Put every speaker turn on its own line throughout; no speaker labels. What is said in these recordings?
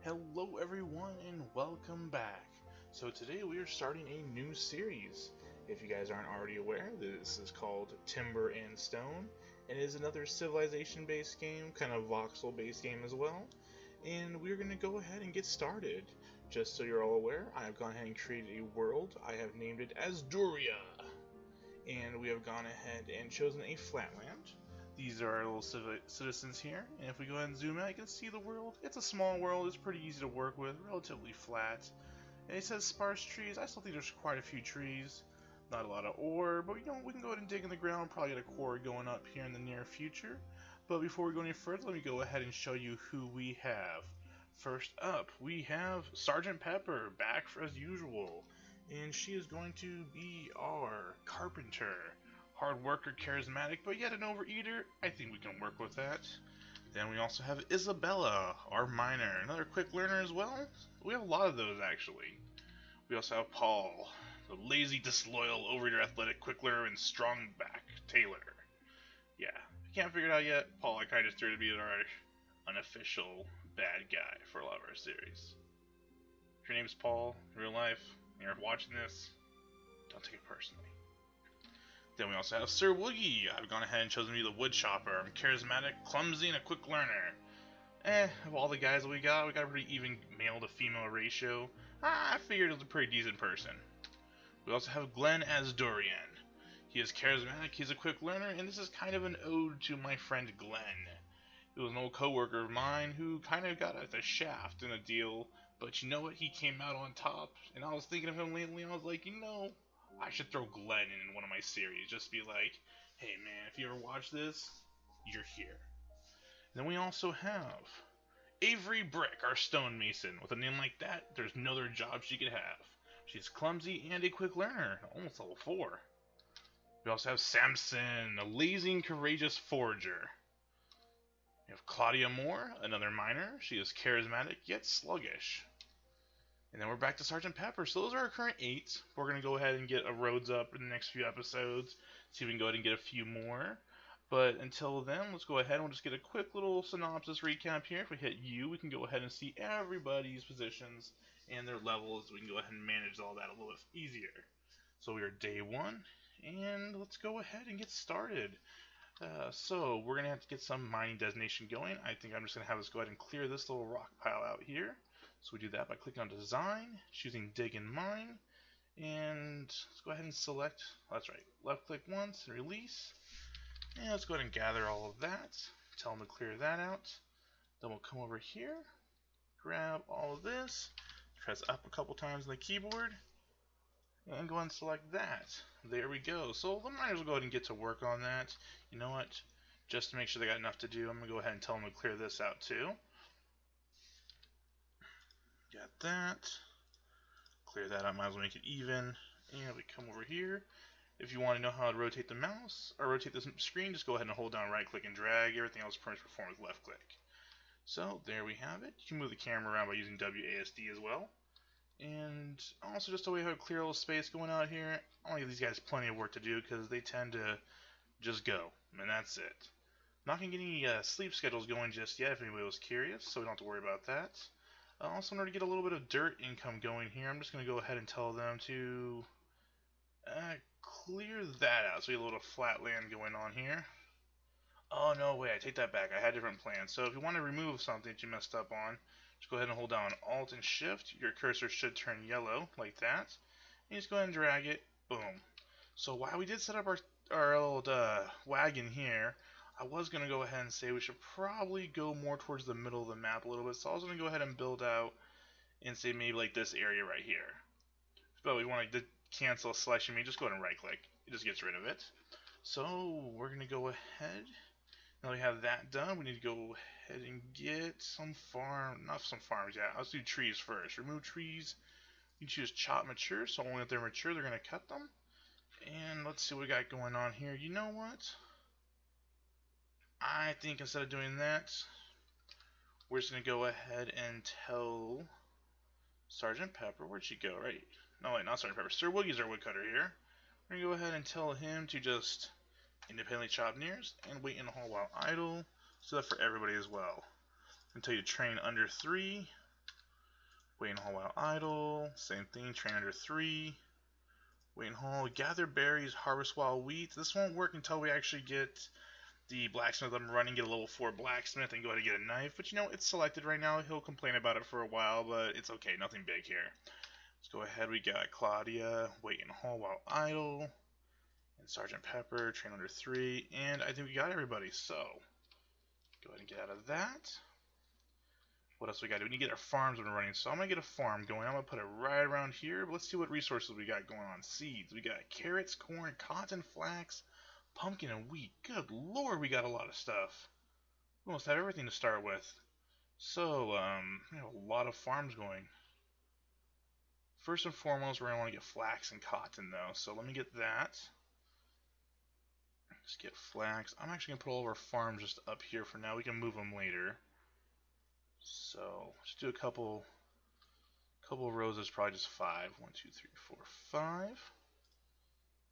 Hello everyone and welcome back. So today we are starting a new series. If you guys aren't already aware, this is called Timber and Stone, and it is another civilization based game, kind of voxel based game as well. And we're going to go ahead and get started. Just so you're all aware, I have gone ahead and created a world. I have named it Asdouria. And we have gone ahead and chosen a flatland. These are our little citizens here, and if we go ahead and zoom out, you can see the world. It's a small world, it's pretty easy to work with, relatively flat. And it says sparse trees. I still think there's quite a few trees. Not a lot of ore, but we can go ahead and dig in the ground, probably get a quarry going up here in the near future. But before we go any further, let me go ahead and show you who we have. First up, we have Sergeant Pepper, back as usual. And she is going to be our carpenter. Hard worker, charismatic, but yet an overeater. I think we can work with that. Then we also have Isabella, our miner, another quick learner as well. We have a lot of those actually. We also have Paul, the lazy, disloyal, overeater, athletic, quick learner, and strong back Taylor. Yeah, I can't figure it out yet. Paul, I kind of just threw to be our unofficial bad guy for a lot of our series. If your name's Paul in real life, and you're watching this, don't take it personally. Then we also have Sir Woogie. I've gone ahead and chosen to be the wood chopper. I'm charismatic, clumsy, and a quick learner. Of all the guys that we got a pretty even male to female ratio. I figured it was a pretty decent person. We also have Glenn Asdourian. He is charismatic, he's a quick learner, and this is kind of an ode to my friend Glenn. He was an old co-worker of mine who kind of got at the shaft in a deal, but you know what? He came out on top, and I was thinking of him lately, and I was like, I should throw Glenn in one of my series. Just be like, hey man, if you ever watch this, you're here. And then we also have Avery Brick, our stonemason. With a name like that, there's no other job she could have. She's clumsy and a quick learner, almost level 4. We also have Samson, a lazy and courageous forager. We have Claudia Moore, another miner. She is charismatic yet sluggish. And then we're back to Sergeant Pepper. So those are our current 8. We're going to go ahead and get a roads up in the next few episodes. See if we can go ahead and get a few more. But until then, let's go ahead and we'll just get a quick little synopsis recap here. If we hit U, we can go ahead and see everybody's positions and their levels. We can go ahead and manage all that a little bit easier. So we are day 1, and let's go ahead and get started. So we're going to have to get some mining designation going. I think I'm just going to have us go ahead and clear this little rock pile out here. So we do that by clicking on Design, choosing Dig and Mine, and let's go ahead and select, that's right, left click once and release. And let's go ahead and gather all of that, tell them to clear that out. Then we'll come over here, grab all of this, press up a couple times on the keyboard, and go ahead and select that. There we go. So the miners will go ahead and get to work on that. You know what? Just to make sure they got enough to do, I'm going to go ahead and tell them to clear this out too. Got that. Clear that out, might as well make it even. And we come over here. If you want to know how to rotate the mouse, or rotate this screen, just go ahead and hold down right click and drag. Everything else is performed with left click. So there we have it. You can move the camera around by using WASD as well. And also just a way to clear a little space going out here. I want to give these guys plenty of work to do because they tend to just go. And that's it. Not going to get any sleep schedules going just yet if anybody was curious, so we don't have to worry about that. Also, in order to get a little bit of dirt income going here, I'm just going to go ahead and tell them to clear that out. So we have a little flat land going on here. Oh, no, wait, I take that back. I had different plans. So if you want to remove something that you messed up on, just go ahead and hold down Alt and Shift. Your cursor should turn yellow, like that. And just go ahead and drag it. Boom. So while we did set up our old wagon here, I was going to go ahead and say we should probably go more towards the middle of the map a little bit. So I was going to go ahead and build out and say maybe like this area right here. But we want to cancel a selection. Just go ahead and right click. It just gets rid of it. So we're going to go ahead. Now we have that done. We need to go ahead and get some not some farms yet. Let's do trees first. Remove trees. You can choose chop mature. So only if they're mature, they're going to cut them. And let's see what we got going on here. You know what? I think instead of doing that, we're just going to go ahead and tell Sergeant Pepper, where'd she go, right? No, wait, not Sergeant Pepper. Sir Woogie's our woodcutter here. We're going to go ahead and tell him to just independently chop nears and wait in the hall while idle. So that for everybody as well. Until you train under 3. Wait and haul while idle. Same thing, train under 3. Wait and haul. Gather berries, harvest while wheat. This won't work until we actually get the blacksmith up and running, get a level 4 blacksmith, and go ahead and get a knife. But you know, it's selected right now. He'll complain about it for a while, but it's okay. Nothing big here. Let's go ahead. We got Claudia, wait and haul while idle. And Sergeant Pepper, train under 3. And I think we got everybody, so go ahead and get out of that. What else we got? We need to get our farms up and running. So I'm going to get a farm going. I'm going to put it right around here. But let's see what resources we got going on. Seeds. We got carrots, corn, cotton, flax, pumpkin, and wheat. Good lord, we got a lot of stuff. We almost have everything to start with. So, we have a lot of farms going. First and foremost, we're going to want to get flax and cotton, though. So let me get that. Let's get flax. I'm actually going to put all of our farms just up here for now. We can move them later. So, let's do a couple of rows. Is probably just 5. 1, 2, 3, 4, 5.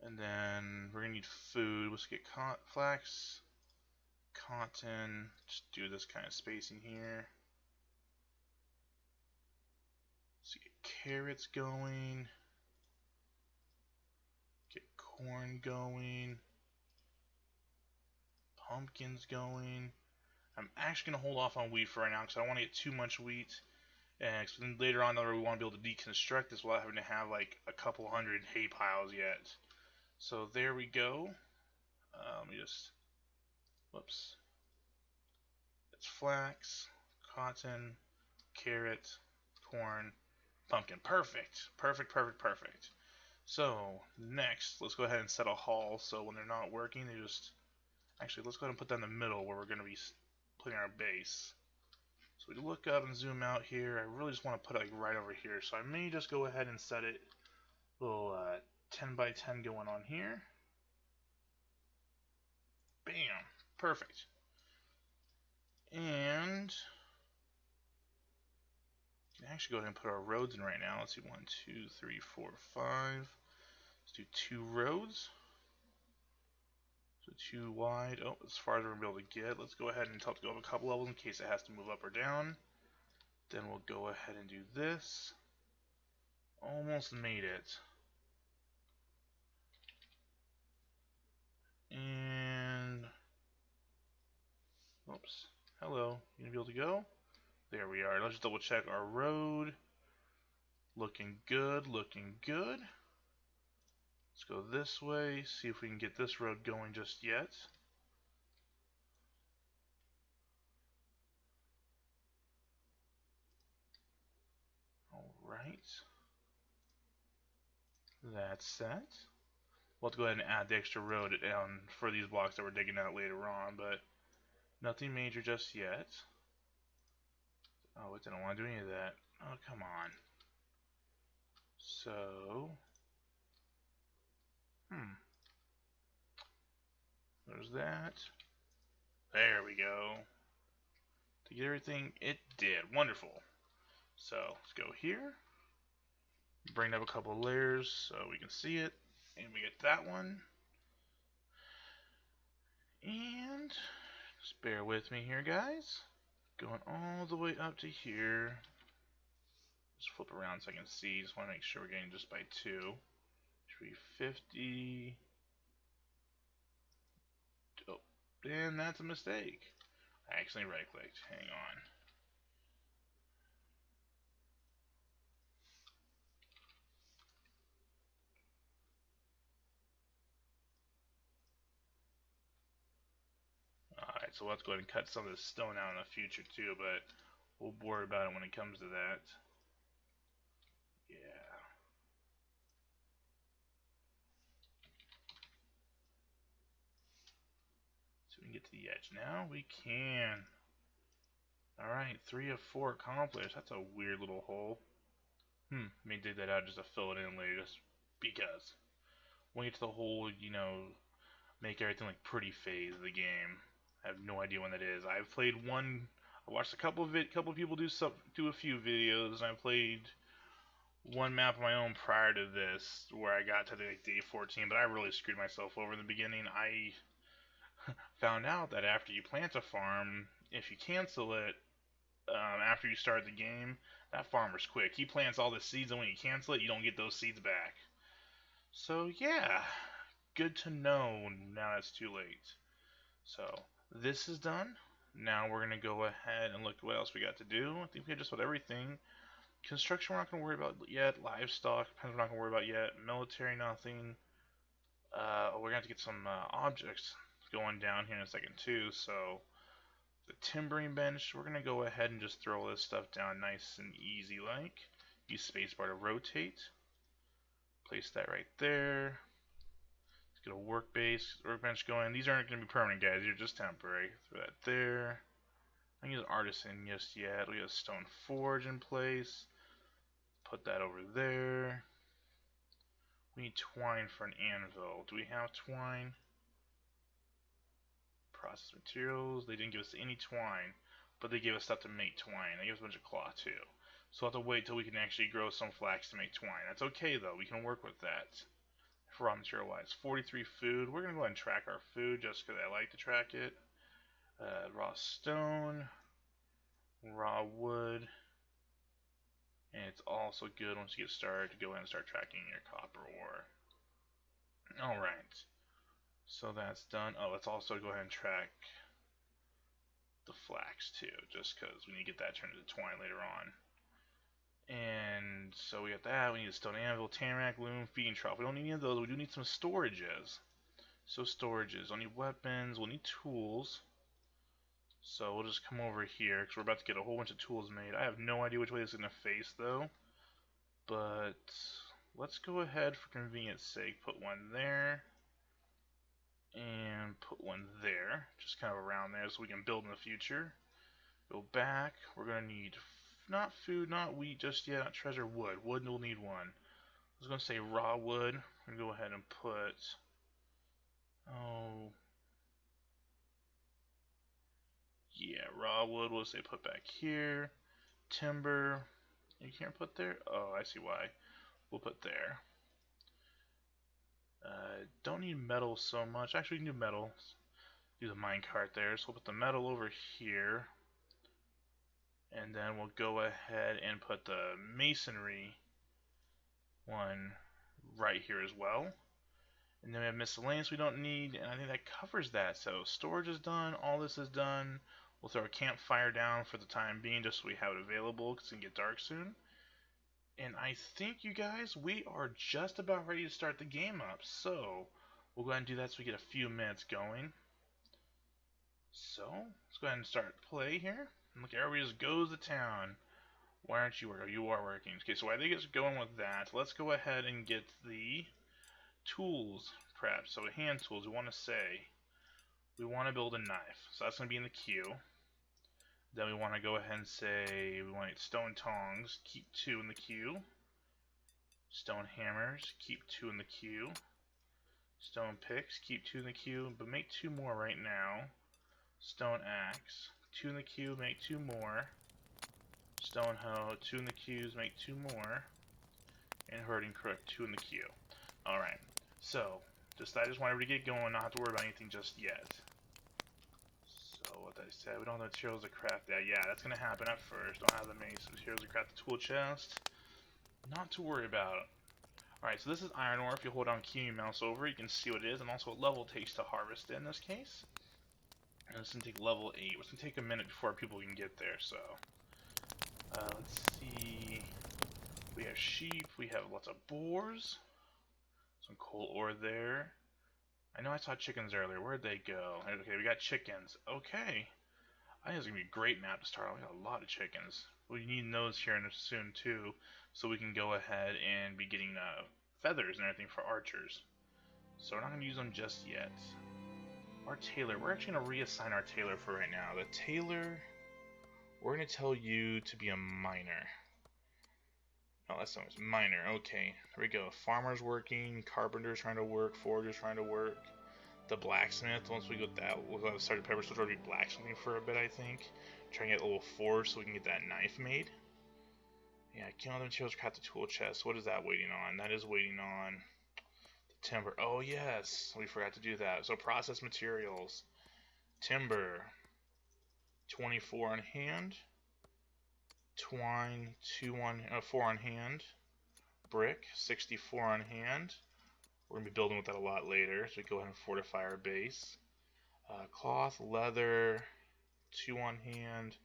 And then we're going to need food. Let's get flax, cotton. Just do this kind of spacing here. Let's get carrots going. Get corn going. Pumpkins going. I'm actually going to hold off on wheat for right now because I don't want to get too much wheat. And then later on, we want to be able to deconstruct this without having to have like a couple hundred hay piles yet. So there we go. Let me just, whoops. It's flax, cotton, carrot, corn, pumpkin. Perfect. Perfect, perfect, perfect. So next, let's go ahead and set a haul. So when they're not working, they just, actually, let's go ahead and put that in the middle where we're going to be putting our base. So we look up and zoom out here. I really just want to put it like right over here. So I may just go ahead and set it a little 10 by 10 going on here. Bam. Perfect. And we can actually go ahead and put our roads in right now. Let's see, 1, 2, 3, 4, 5. Let's do 2 roads. So 2 wide. Oh, as far as we're going to be able to get. Let's go ahead and tell it to go up a couple levels in case it has to move up or down. Then we'll go ahead and do this. Almost made it. And, oops, hello, you gonna be able to go? There we are. Let's just double check our road. Looking good, looking good. Let's go this way, see if we can get this road going just yet. Alright. That's set. We'll have to go ahead and add the extra road for these blocks that we're digging out later on, but nothing major just yet. Oh, it didn't want to do any of that. Oh, come on. So, there's that. There we go. To get everything, it did. Wonderful. So, let's go here. Bring up a couple layers so we can see it. And we get that one. And just bear with me here, guys. Going all the way up to here. Just flip around so I can see. Just want to make sure we're getting just by 2. Should be 50. Oh, and that's a mistake. I accidentally right-clicked. Hang on. Alright, so we'll have to go ahead and cut some of this stone out in the future too, but we'll worry about it when it comes to that. Yeah. So we can get to the edge now. We can. Alright, 3 of 4 accomplished. That's a weird little hole. Let me dig that out just to fill it in later, just because. When we get to the whole, you know, make everything like pretty phase of the game. I have no idea when that is. I've played one. I watched a couple of people do a few videos, and I played one map on my own prior to this, where I got to like day 14. But I really screwed myself over in the beginning. I found out that after you plant a farm, if you cancel it, after you start the game, that farmer's quick. He plants all the seeds, and when you cancel it, you don't get those seeds back. So yeah, good to know. Now it's too late. So this is done. Now we're gonna go ahead and look at what else we got to do. I think we have just about everything. Construction we're not gonna worry about yet. Livestock, we're not gonna worry about yet. Military, nothing. We're gonna have to get some objects going down here in a second too. So the timbering bench, we're gonna go ahead and just throw this stuff down nice and easy like. Use spacebar to rotate. Place that right there. Let's get a workbench going. These aren't gonna be permanent, guys. They're just temporary. Throw that there. I can use artisan just yet. We got a stone forge in place. Put that over there. We need twine for an anvil. Do we have twine? Process materials. They didn't give us any twine, but they gave us stuff to make twine. They gave us a bunch of cloth too. So we'll have to wait till we can actually grow some flax to make twine. That's okay though. We can work with that. For raw material wise, 43 food. We're gonna go ahead and track our food just because I like to track it. Raw stone, raw wood, and it's also good once you get started to go ahead and start tracking your copper ore. Alright, so that's done. Oh, let's also go ahead and track the flax too, just because we need to get that turned into twine later on. And so we got that. We need a stone anvil, tamarack, loom, feeding trough. We don't need any of those. We do need some storages. So storages. We'll need weapons. We'll need tools. So we'll just come over here because we're about to get a whole bunch of tools made. I have no idea which way this is going to face though. But let's go ahead for convenience sake. Put one there. And put one there. Just kind of around there so we can build in the future. Go back. We're going to need not food, not wheat just yet, not treasure, wood. Wood will need one. I was going to say raw wood. I'm going to go ahead and put, oh, yeah, raw wood, we'll say put back here. Timber, you can't put there? Oh, I see why. We'll put there. Don't need metal so much. Actually, we can do metal. Do the minecart there. So we'll put the metal over here. And then we'll go ahead and put the masonry one right here as well. And then we have miscellaneous we don't need, and I think that covers that. So storage is done, all this is done. We'll throw a campfire down for the time being just so we have it available because it's going to get dark soon. And I think, you guys, we are just about ready to start the game up. So we'll go ahead and do that so we get a few minutes going. So let's go ahead and start play here. Look, everybody just goes to town. Why aren't you working? Oh, you are working. Okay, so while they get going with that, let's go ahead and get the tools prepped. So hand tools, we want to say, we want to build a knife. So that's going to be in the queue. Then we want to go ahead and say, we want stone tongs, keep 2 in the queue. Stone hammers, keep 2 in the queue. Stone picks, keep 2 in the queue, but make 2 more right now. Stone axe, 2 in the queue, make 2 more. Stone hoe, 2 in the queues, make 2 more. And herding crook, 2 in the queue. Alright, so I just want everybody to get going, not have to worry about anything just yet. So what I said, we don't have the materials to craft that. Yeah, that's going to happen at first. Don't have the materials to craft the tool chest. Not to worry about. Alright, so this is iron ore. If you hold down key and you mouse over, you can see what it is, and also what level it takes to harvest it in this case. And it's going to take level 8. It's going to take a minute before people can get there, so. Let's see. We have sheep. We have lots of boars. Some coal ore there. I know I saw chickens earlier. Where'd they go? Okay, we got chickens. Okay. I think it's going to be a great map to start. We got a lot of chickens. We need those here soon, too, so we can go ahead and be getting feathers and everything for archers. So we're not going to use them just yet. Our tailor, we're actually going to reassign our tailor for right now. The tailor, we're going to tell you to be a miner. No, that's not miner. Okay, there we go. Farmer's working, carpenter's trying to work, forger's trying to work. The blacksmith, once we get that, we'll go to start pepper, so we'll be blacksmithing for a bit, I think. Try and get a little forge so we can get that knife made. Yeah, kill the materials, craft the tool chest. What is that waiting on? That is waiting on the timber. Oh, yes, we forgot to do that. So process materials. Timber. 24 on hand. twine, 4 on hand. Brick, 64 on hand. We're going to be building with that a lot later, so we go ahead and fortify our base. Cloth, leather, 2 on hand.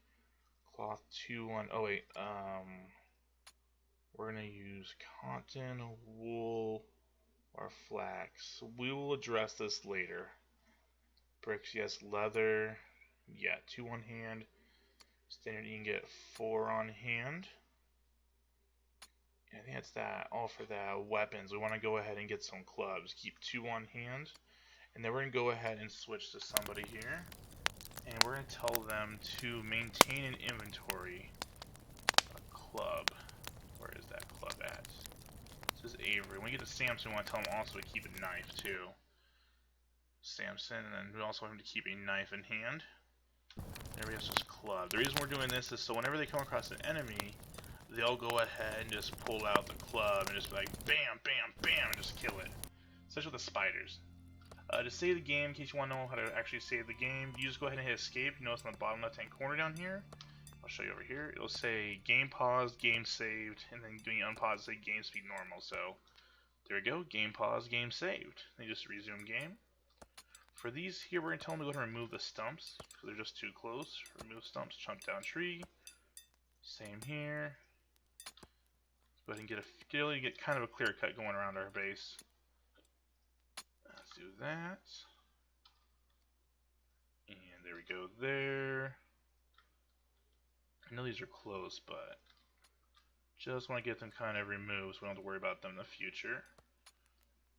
Cloth, 2 on... Oh, wait. We're going to use cotton, wool, or flax. We will address this later. Bricks, yes. Leather, yeah, 2 on hand. Standard, you can get 4 on hand. I think that's that. All for that. Weapons, we want to go ahead and get some clubs. Keep 2 on hand. And then we're going to go ahead and switch to somebody here. And we're going to tell them to maintain an inventory. A club. Where is that club at? This is Avery. When we get to Samson, we want to tell him also to keep a knife too. Samson, and then we also want him to keep a knife in hand. There we have this club. The reason we're doing this is so whenever they come across an enemy, they'll go ahead and just pull out the club and just be like bam, bam, bam, and just kill it. Especially with the spiders. To save the game, in case you want to know how to actually save the game, you just go ahead and hit escape. You notice on the bottom left hand corner down here, I'll show you over here, it'll say game paused, game saved, and then when you unpause, it'll say game speed normal. So there we go, game paused, game saved. Then you just resume game. For these here, we're going to tell them to go ahead and remove the stumps, because they're just too close. Remove stumps, chunk down tree. Same here. Go ahead and get kind of a clear cut going around our base. Let's do that. And there we go there. I know these are close, but just want to get them kind of removed so we don't have to worry about them in the future.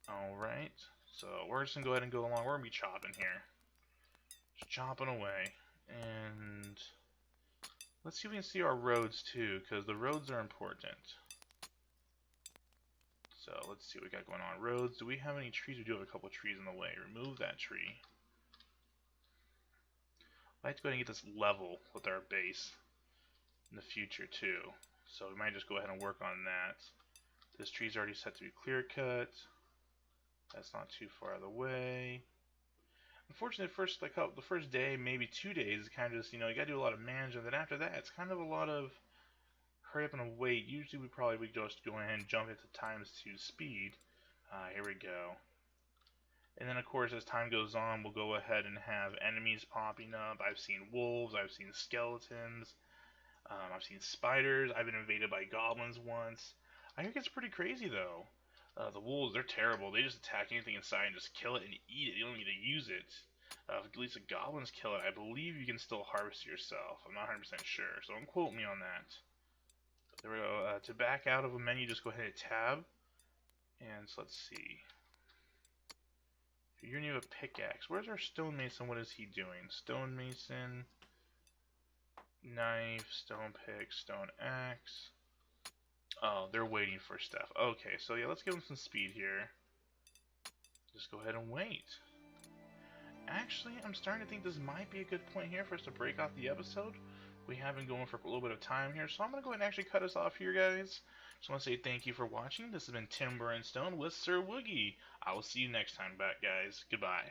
Alright, so we're just going to go ahead and go along. We're going to be chopping here. Just chopping away. And let's see if we can see our roads too, because the roads are important. So let's see what we got going on. Roads, do we have any trees? We do have a couple of trees in the way. Remove that tree. I like to go ahead and get this level with our base in the future too. So we might just go ahead and work on that. This tree's already set to be clear cut. That's not too far out of the way. Unfortunately, the first day, maybe 2 days, is kind of just, you gotta do a lot of management. Then after that, it's kind of a lot of hurry up and wait. Usually we probably would just go ahead and jump into times 2 speed. Here we go. And then of course as time goes on we'll go ahead and have enemies popping up. I've seen wolves, I've seen skeletons, I've seen spiders, I've been invaded by goblins once. I think it's pretty crazy though. The wolves, they're terrible. They just attack anything inside and just kill it and eat it. You don't need to use it. At least the goblins kill it. I believe you can still harvest it yourself. I'm not 100% sure, so don't quote me on that. There we go. To back out of a menu, just go ahead and hit tab. And so let's see. You're new a pickaxe. Where's our stonemason? What is he doing? Stonemason, knife, stone pick, stone axe. Oh, they're waiting for stuff. Okay, so yeah, let's give them some speed here. Just go ahead and wait. Actually, I'm starting to think this might be a good point here for us to break off the episode. We have been going for a little bit of time here, so I'm going to go ahead and actually cut us off here, guys. Just want to say thank you for watching. This has been Timber and Stone with Sir Woogie. I will see you next time back, guys. Goodbye.